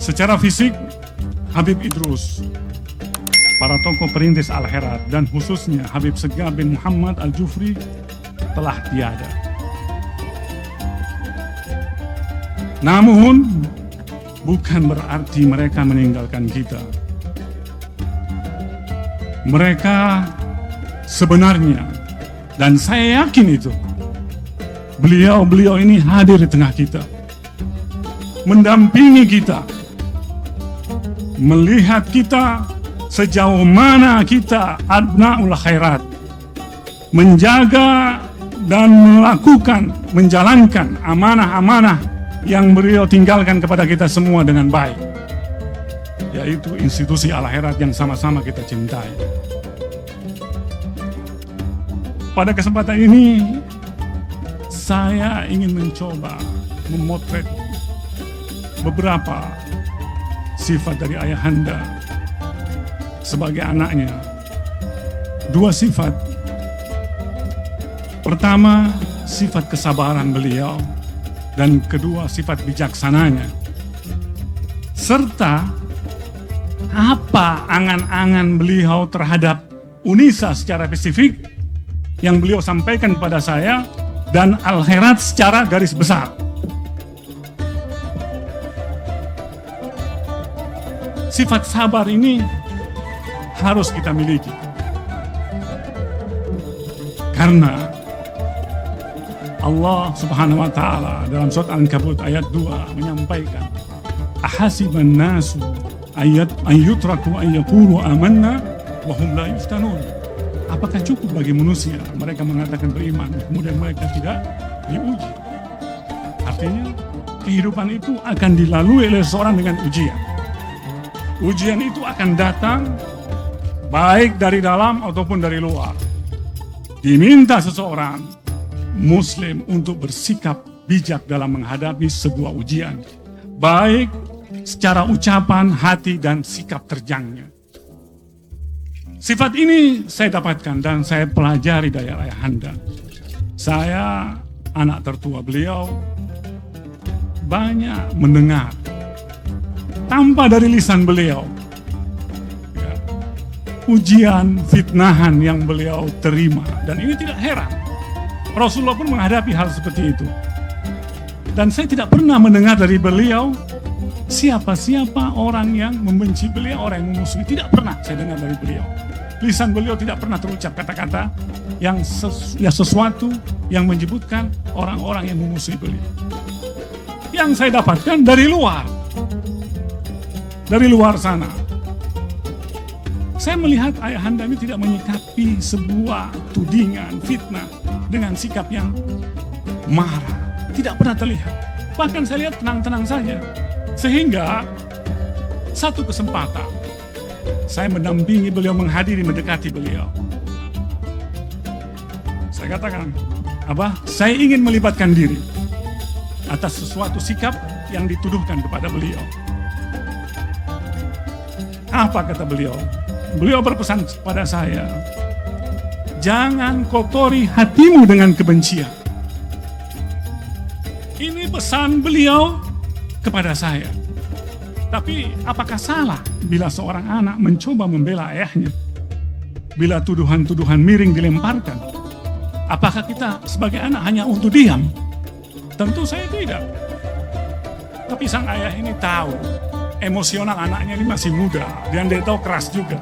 Secara fisik, Habib Idrus, para tokoh perintis Al-Herat, dan khususnya Habib Segaf bin Muhammad Al-Jufri telah tiada. Namun, bukan berarti mereka meninggalkan kita. Mereka sebenarnya, dan saya yakin itu, beliau ini hadir di tengah kita, mendampingi kita, melihat kita sejauh mana kita abnaul khairat, menjaga dan melakukan, menjalankan amanah-amanah yang beliau tinggalkan kepada kita semua dengan baik, yaitu institusi Al-Herat yang sama-sama kita cintai. Pada kesempatan ini, saya ingin mencoba memotret beberapa sifat dari Ayahanda sebagai anaknya. Dua sifat. Pertama, sifat kesabaran beliau, dan kedua, sifat bijaksananya. Serta apa angan-angan beliau terhadap UNISA secara spesifik yang beliau sampaikan kepada saya, dan Al-Herat secara garis besar. Sifat sabar ini harus kita miliki. Karena Allah Subhanahu wa taala dalam surat Al-Ankabut ayat 2 menyampaikan, ahasiban nasu ayyutraku ayyaqulu amanna wa hum la yuftanun. Apakah cukup bagi manusia mereka mengatakan beriman kemudian mereka tidak diuji? Artinya kehidupan itu akan dilalui oleh seorang dengan ujian. Ujian itu akan datang baik dari dalam ataupun dari luar. Diminta seseorang Muslim untuk bersikap bijak dalam menghadapi sebuah ujian, baik secara ucapan, hati, dan sikap terjangnya. Sifat ini saya dapatkan dan saya pelajari dari Ayahanda. Saya anak tertua beliau, banyak mendengar tanpa dari lisan beliau, ya, ujian, fitnahan yang beliau terima. Dan ini tidak heran, Rasulullah pun menghadapi hal seperti itu. Dan saya tidak pernah mendengar dari beliau siapa-siapa orang yang membenci beliau, orang yang memusuhi. Tidak pernah saya dengar dari beliau. Lisan beliau tidak pernah terucap kata-kata yang sesuatu yang menyebutkan orang-orang yang memusuhi beliau. Yang saya dapatkan dari luar. Dari luar sana, saya melihat Ayahanda ini tidak menyikapi sebuah tudingan, fitnah dengan sikap yang marah. Tidak pernah terlihat. Bahkan saya lihat tenang-tenang saja. Sehingga satu kesempatan, saya mendampingi beliau, menghadiri, mendekati beliau. Saya katakan, Abah, saya ingin melibatkan diri atas sesuatu sikap yang dituduhkan kepada beliau. Apa kata beliau? Beliau berpesan kepada saya, jangan kotori hatimu dengan kebencian. Ini pesan beliau kepada saya. Tapi apakah salah bila seorang anak mencoba membela ayahnya? Bila tuduhan-tuduhan miring dilemparkan, apakah kita sebagai anak hanya untuk diam? Tentu saya tidak. Tapi sang ayah ini tahu emosional anaknya ini masih muda, dan dia tahu keras juga.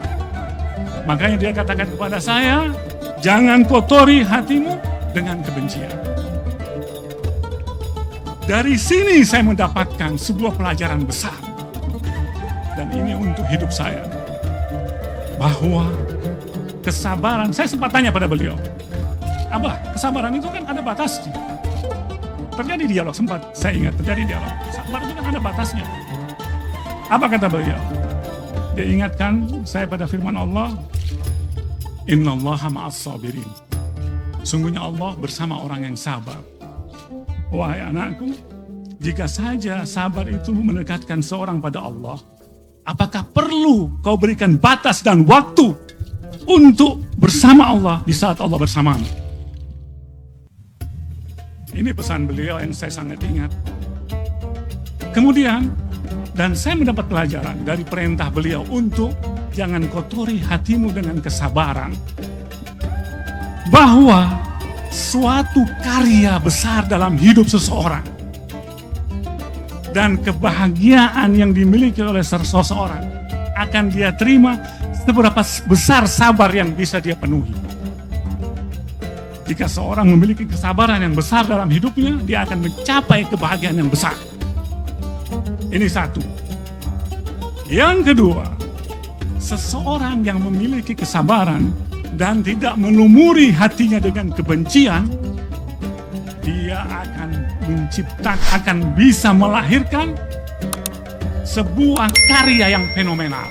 Makanya dia katakan kepada saya, jangan kotori hatimu dengan kebencian. Dari sini saya mendapatkan sebuah pelajaran besar. Dan ini untuk hidup saya. Bahwa kesabaran, saya sempat tanya pada beliau, Abah, kesabaran itu kan ada batasnya. Terjadi dialog, sempat saya ingat terjadi dialog. Sabar itu kan ada batasnya. Apa kata beliau? Dia ingatkan saya pada firman Allah, Innallaha ma'as sabirin. Sungguhnya Allah bersama orang yang sabar. Wahai anakku, jika saja sabar itu mendekatkan seorang pada Allah, apakah perlu kau berikan batas dan waktu untuk bersama Allah di saat Allah bersamamu? Ini pesan beliau yang saya sangat ingat. Kemudian Dan saya mendapat pelajaran dari perintah beliau untuk jangan kotori hatimu dengan kesabaran. Bahwa suatu karya besar dalam hidup seseorang dan kebahagiaan yang dimiliki oleh seseorang akan dia terima seberapa besar sabar yang bisa dia penuhi. Jika seorang memiliki kesabaran yang besar dalam hidupnya, dia akan mencapai kebahagiaan yang besar. Ini satu. Yang kedua, seseorang yang memiliki kesabaran dan tidak melumuri hatinya dengan kebencian, dia akan bisa melahirkan sebuah karya yang fenomenal.